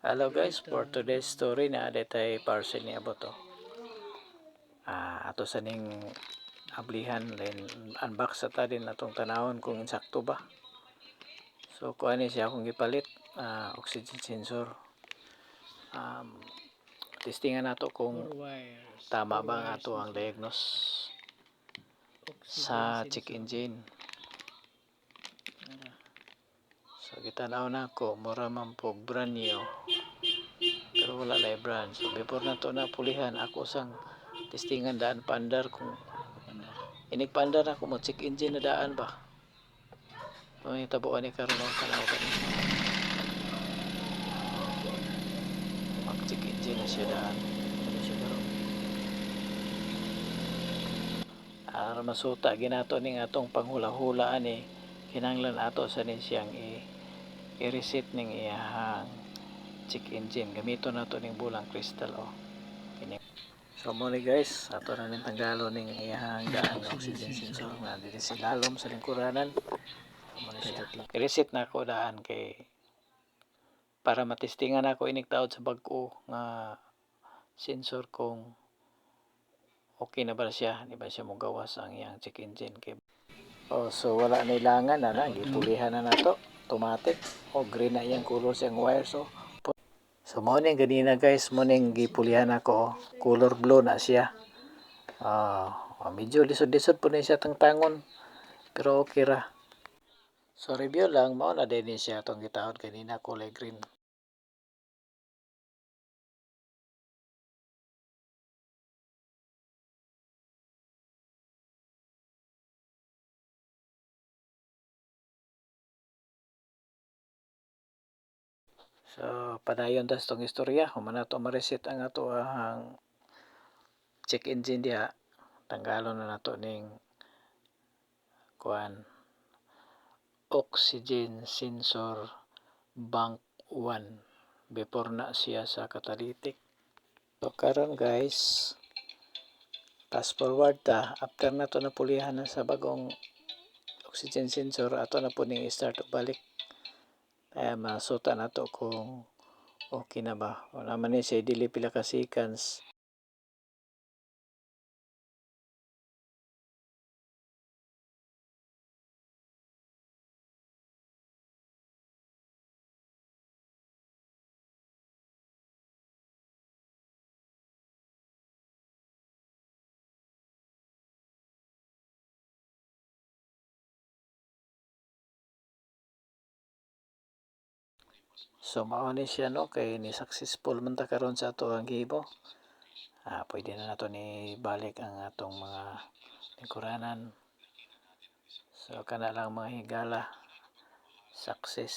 Hello guys, for today's story na detay parcel ni abot to. Ato sa ning ablihan then unbox sa ta din atong tanawon kung insakto ba. So kuan ni siya akong gipalit, oxygen sensor. Testingan nato kung tama ba ang ato ang diagnose sa check engine. So gitanaw na ko mura man po brand new. Pero wala na brand. So before na to na pulihan ako sang testingan daan pandar kung inig pandar ako mo check engine na daan ba. May tabuan ni karon ang kanaw kani. Mag check engine na siya daan. Ano siya karon? Masuta ginato ning atong panghula-hula ani kinahanglan ato sa nin siyang i-reset ning iyahang check engine gamiton nato ning bulang crystal kini. So mo ni guys, ato na ning tanggalo ning iyahang daan ng oxygen sensor na dili silalom sa lingkuranan. Mo ni siya. I-reset na ako daan kay para matestingan ako inig taod sa bag-o nga sensor kung okay na ba siya, di ba siya mogawas ang iyang check engine kay so wala na ilangan na gipulihan na nato automatic green na iyang color siyang wire. So mo ning ganina guys, mo ning gipulihan ako color blue na siya. Medyo lisod-lisod po na siya tangtangon pero okay ra. So review lang, mao na din siya itong gitahod kanina kulay green. So padayon tas itong istorya, human na ito ma-reset ang ato ang check engine diha. Tanggalon na nato ning kuan oxygen sensor bank 1 before na siya sa catalytic. So karon guys, fast forward ta after na to napulihan na sa bagong oxygen sensor, ato na po ning i-start balik. Masuta na to kung okay na ba. Wala man ni siya dili pila ka seconds. So mao ni siya no kay ni successful man ta karon sa ato ang gibo. Pwede na nato ni balik ang atong mga lingkuranan. So kana lang mga higala, success.